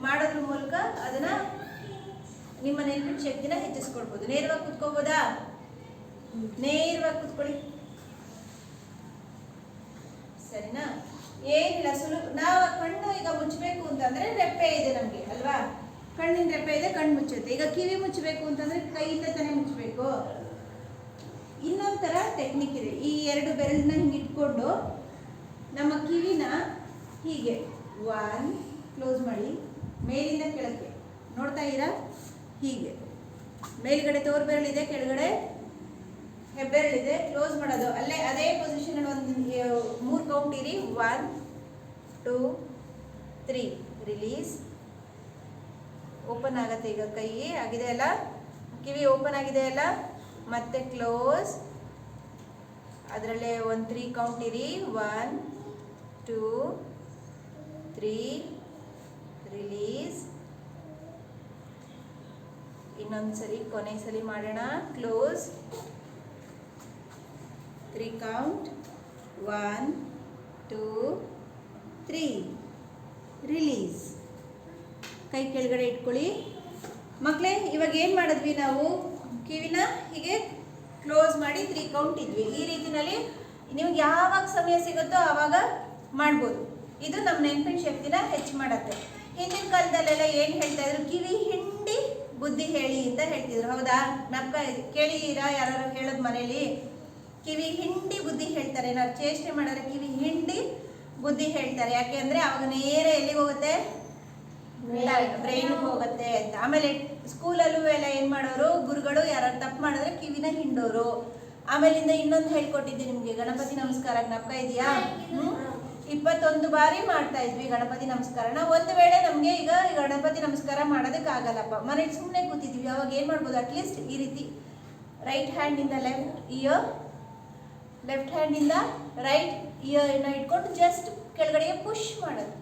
ಮಾಡೋದ್ರ ಮೂಲಕ ಅದನ್ನ ನಿಮ್ಮ ನೆನಪಿನ ಶಕ್ತಿನ ಹೆಚ್ಚಿಸ್ಕೊಳ್ಬೋದು. ನೇರವಾಗಿ ಕುತ್ಕೋಬೋದಾ? ನೇರವಾಗಿ ಕುತ್ಕೊಳ್ಳಿ, ಸರಿನಾ? ಏನಿಲ್ಲ, ನಾವು ಕಣ್ಣು ಈಗ ಮುಚ್ಚಬೇಕು ಅಂತಂದ್ರೆ ರೆಪ್ಪೆ ಇದೆ ನಮ್ಗೆ ಅಲ್ವಾ, ಕಣ್ಣಿನ ರೆಪ್ಪೆ ಇದೆ, ಕಣ್ಣು ಮುಚ್ಚುತ್ತೆ. ಈಗ ಕಿವಿ ಮುಚ್ಚಬೇಕು ಅಂತಂದ್ರೆ ಕೈಯಿಂದ ತಾನೇ ಮುಚ್ಚಬೇಕು. ಇನ್ನೊಂದು ಥರ ಟೆಕ್ನಿಕ್ ಇದೆ. ಈ 2 ಬೆರಳನ್ನ ಹಿಂಗೆ ಇಟ್ಕೊಂಡು ನಮ್ಮ ಕಿವಿನ ಹೀಗೆ 1 ಕ್ಲೋಸ್ ಮಾಡಿ, ಮೇಲಿಂದ ಕೆಳಕ್ಕೆ ನೋಡ್ತಾ ಇದ್ದೀರಾ, ಹೀಗೆ ಮೇಲ್ಗಡೆ ತೋರು ಬೆರಳಿದೆ, ಕೆಳಗಡೆ ಹೆಬ್ಬೆರಳಿದೆ, ಕ್ಲೋಸ್ ಮಾಡೋದು. ಅದೇ ಪೊಸಿಷನ್ ಒಂದು 3 ಕೌಂಟ್ ಇರಿ. 1 2 3 ರಿಲೀಸ್. ಓಪನ್ ಆಗತ್ತೆ. ಈಗ ಕೈ ಆಗಿದೆ ಅಲ್ಲ, ಕಿವಿ ಓಪನ್ ಆಗಿದೆ ಅಲ್ಲ, ಮತ್ತೆ ಕ್ಲೋಸ್. ಅದರಲ್ಲೇ ಒಂದು 3 ಕೌಂಟ್ ಇರಿ. 1 2 3 ರಿಲೀಸ್. ಇನ್ನೊಂದ್ಸರಿ ಕೊನೆ ಸರಿ ಮಾಡೋಣ. ಕ್ಲೋಸ್. 3 ಕೌಂಟ್. 1 2 3 ರಿಲೀಸ್. ಕೈ ಕೆಳಗಡೆ ಇಟ್ಕೊಳ್ಳಿ. ಮಕ್ಕಳೇ, ಇವಾಗ ಏನು ಮಾಡಿದ್ವಿ ನಾವು? ಕಿವಿನ ಹೀಗೆ ಕ್ಲೋಸ್ ಮಾಡಿ 3 ಕೌಂಟ್ ಇದ್ವಿ. ಈ ರೀತಿನಲ್ಲಿ ನಿಮ್ಗೆ ಯಾವಾಗ ಸಮಯ ಸಿಗುತ್ತೋ ಆವಾಗ ಮಾಡ್ಬೋದು. ಇದು ನಮ್ಮ ನೆನಪಿನ ಶಕ್ತಿನ ಹೆಚ್ಚು ಮಾಡತ್ತೆ. ಹಿಂದಿನ ಕಾಲದಲ್ಲೆಲ್ಲ ಏನು ಹೇಳ್ತಾ ಇದ್ರು? ಕಿವಿ ಹಿಂಡಿ ಬುದ್ಧಿ ಹೇಳಿ ಅಂತ ಹೇಳ್ತಿದ್ರು, ಹೌದಾ? ಕೇಳಿರಾ ಯಾರು ಹೇಳೋದು ಮನೇಲಿ? ಕಿವಿ ಹಿಂಡಿ ಬುದ್ಧಿ ಹೇಳ್ತಾರೆ. ನಾವು ಚೇಷ್ಟೆ ಮಾಡಿದ್ರೆ ಕಿವಿ ಹಿಂಡಿ ಬುದ್ಧಿ ಹೇಳ್ತಾರೆ. ಯಾಕೆ ಅಂದರೆ ಅವಾಗ ನೇರ ಎಲ್ಲಿಗೆ ಹೋಗುತ್ತೆ? ಬ್ರೈನ್ಗೆ ಹೋಗುತ್ತೆ ಅಂತ. ಆಮೇಲೆ ಸ್ಕೂಲಲ್ಲೂ ಎಲ್ಲ ಏನು ಮಾಡೋರು ಗುರುಗಳು, ಯಾರು ತಪ್ಪು ಮಾಡಿದ್ರೆ ಕಿವಿನ ಹಿಂಡೋರು. ಆಮೇಲಿಂದ ಇನ್ನೊಂದು ಹೇಳ್ಕೊಟ್ಟಿದ್ದೆ ನಿಮಗೆ, ಗಣಪತಿ ನಮಸ್ಕಾರ ಜ್ಞಾಪಕ ಇದೆಯಾ? 21 ಬಾರಿ ಮಾಡ್ತಾ ಇದ್ವಿ ಗಣಪತಿ ನಮಸ್ಕಾರನ. ಒಂದು ವೇಳೆ ನಮಗೆ ಈಗ ಗಣಪತಿ ನಮಸ್ಕಾರ ಮಾಡೋದಕ್ಕಾಗಲ್ಲಪ್ಪ, ಮನೇಲಿ ಸುಮ್ಮನೆ ಕೂತಿದ್ವಿ, ಅವಾಗ ಏನು ಮಾಡ್ಬೋದು? ಅಟ್ಲೀಸ್ಟ್ ಈ ರೀತಿ ರೈಟ್ ಹ್ಯಾಂಡಿಂದ ಲೆಫ್ಟ್ ಇಯರ್, ಲೆಫ್ಟ್ ಹ್ಯಾಂಡಿಂದ ರೈಟ್ ಇಯರ್ನ ಇಟ್ಕೊಂಡು ಜಸ್ಟ್ ಕೆಳಗಡೆಗೆ ಪುಷ್ ಮಾಡೋದು,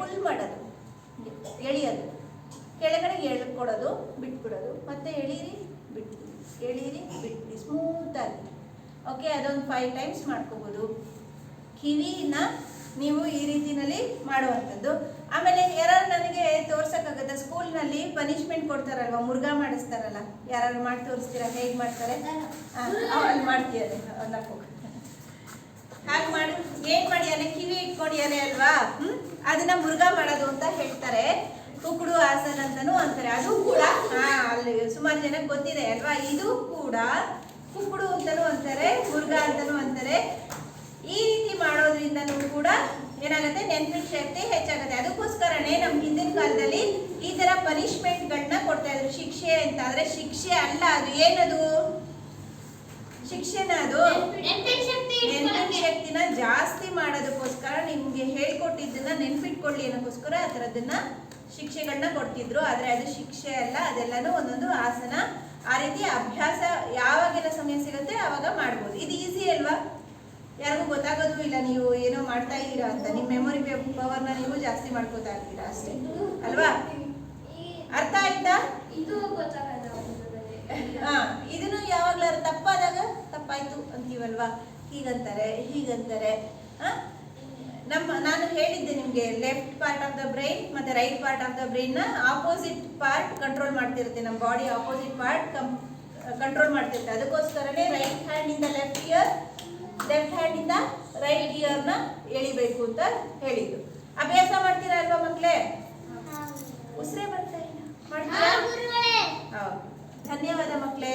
ಪುಲ್ ಮಾಡೋದು, ಎಳಿಯೋದು, ಕೆಳಗಡೆ ಎಳ್ಕೊಡೋದು, ಬಿಟ್ಬಿಡೋದು, ಮತ್ತೆ ಎಳೀರಿ ಬಿಟ್ಬಿಡಿ, ಎಳೀರಿ ಬಿಟ್ಬಿಡಿ, ಸ್ಮೂತಾಗಿ. ಓಕೆ, ಅದೊಂದು 5 ಟೈಮ್ಸ್ ಮಾಡ್ಕೋಬೋದು. ಕಿವಿನ ನೀವು ಈ ರೀತಿನಲ್ಲಿ ಮಾಡುವಂಥದ್ದು. ಆಮೇಲೆ ಯಾರು ನನಗೆ ತೋರ್ಸೋಕ್ಕಾಗತ್ತಾ? ಸ್ಕೂಲ್ನಲ್ಲಿ ಪನಿಷ್ಮೆಂಟ್ ಕೊಡ್ತಾರಲ್ವ, ಮುರುಘಾ ಮಾಡಿಸ್ತಾರಲ್ಲ, ಯಾರು ಮಾಡಿ ತೋರಿಸ್ತೀರಾ? ಹೇಗೆ ಮಾಡ್ತಾರೆ? ಅಲ್ಲಿ ಮಾಡ್ತೀಯಾರೆ ಅನ್ನಕ್ಕೆ ಹಾಗೆ ಮಾಡಿ. ಏನು ಮಾಡಿಯಾನೆ? ಕಿವಿ ಇಟ್ಕೊಂಡಿಯಾನೆ ಅಲ್ವಾ, ಅದನ್ನ ಮುರುಘಾ ಮಾಡೋದು ಅಂತ ಹೇಳ್ತಾರೆ. ಕುಕ್ಕುಡು ಆಸನ ಅಂತನೂ ಅಂತಾರೆ. ಅದು ಕೂಡ ಅಲ್ಲಿ ಸುಮಾರು ಜನಕ್ಕೆ ಗೊತ್ತಿದೆ ಅಲ್ವಾ. ಇದು ಕೂಡ ಕುಕ್ಕುಡು ಅಂತನೂ ಅಂತಾರೆ, ಮುರುಘಾ ಅಂತನೂ ಅಂತಾರೆ. ಈ ರೀತಿ ಮಾಡೋದ್ರಿಂದನೂ ಕೂಡ ಏನಾಗುತ್ತೆ? ನೆನಪಿನ ಶಕ್ತಿ ಹೆಚ್ಚಾಗುತ್ತೆ. ಅದಕ್ಕೋಸ್ಕರನೇ ನಮ್ಮ ಹಿಂದಿನ ಕಾಲದಲ್ಲಿ ಈ ಥರ ಪನಿಷ್ಮೆಂಟ್ಗಳನ್ನ ಕೊಡ್ತಾ ಇದ್ರು. ಶಿಕ್ಷೆ ಅಂತ. ಆದರೆ ಶಿಕ್ಷೆ ಅಲ್ಲ ಅದು. ಏನದು? ಶಿಕ್ಷೆನ ಅದು ನೆನಪಿನ ಶಕ್ತಿನ ಜಾಸ್ತಿ ಮಾಡೋದಕ್ಕೋಸ್ಕರ, ನಿಮಗೆ ಹೇಳ್ಕೊಟ್ಟಿದ್ದನ್ನ ನೆನ್ಪಿಟ್ಕೊಳ್ಳಿ ಅನ್ನೋಕ್ಕೋಸ್ಕರ ಆ ಥರದನ್ನ ಶಿಕ್ಷೆಗಳನ್ನ ಕೊಡ್ತಿದ್ರು. ಆದರೆ ಅದು ಶಿಕ್ಷೆ ಅಲ್ಲ, ಅದೆಲ್ಲನೂ ಒಂದೊಂದು ಆಸನ. ಆ ರೀತಿ ಅಭ್ಯಾಸ ಯಾವಾಗೆಲ್ಲ ಸಮಯ ಸಿಗುತ್ತೆ ಆವಾಗ ಮಾಡ್ಬೋದು. ಇದು ಈಸಿ ಅಲ್ವಾ? ಯಾರಿಗೂ ಗೊತ್ತಾಗೋದು ಇಲ್ಲ ನೀವು ಏನೋ ಮಾಡ್ತಾ ಇದ್ದೀರಾ ಅಂತ. ನಿಮ್ಮ ಮೆಮೊರಿ ಪವರ್ನ ನೀವು ಜಾಸ್ತಿ ಮಾಡ್ಕೋತಾ ಇರ್ತೀರಾ ಅಷ್ಟೇ ಅಲ್ವಾ? ಅರ್ಥ ಆಯ್ತಾ? ಇದನ್ನು ಯಾವಾಗ್ಲಾರು ತಪ್ಪಾದಾಗ ತಪ್ಪಾಯ್ತು ಅಂತೀವಲ್ವಾ, ಹೀಗಂತಾರೆ ಹೀಗಂತಾರೆ. ನಾನು ಹೇಳಿದ್ದೆ ನಿಮಗೆ, left part of the brain ಮತ್ತೆ ರೈಟ್ ಪಾರ್ಟ್ ಆಫ್ ದ ಬ್ರೈನ್ನ ಆಪೋಸಿಟ್ ಪಾರ್ಟ್ ಕಂಟ್ರೋಲ್ ಮಾಡ್ತಿರುತ್ತೆ. ನಮ್ಮ ಬಾಡಿ ಆಪೋಸಿಟ್ ಪಾರ್ಟ್ ಕಂಟ್ರೋಲ್ ಮಾಡ್ತಿರುತ್ತೆ. ಅದಕ್ಕೋಸ್ಕರನೇ ರೈಟ್ ಹ್ಯಾಂಡಿಂದ ಲೆಫ್ಟ್ ಇಯರ್, ಲೆಫ್ಟ್ ಹ್ಯಾಂಡಿಂದ ರೈಟ್ ಇಯರ್ನ ಎಳಿಬೇಕು ಅಂತ ಹೇಳಿದ್ದು. ಅಭ್ಯಾಸ ಮಾಡ್ತೀರಾ ಅಲ್ವಾ ಮಕ್ಕಳೇ? ಉಸಿರೇ ಬರ್ತಾ ಇಲ್ಲ, ಮಾಡ್ತೀರಾ? ಹೌದು. ಧನ್ಯವಾದ ಮಕ್ಕಳೇ.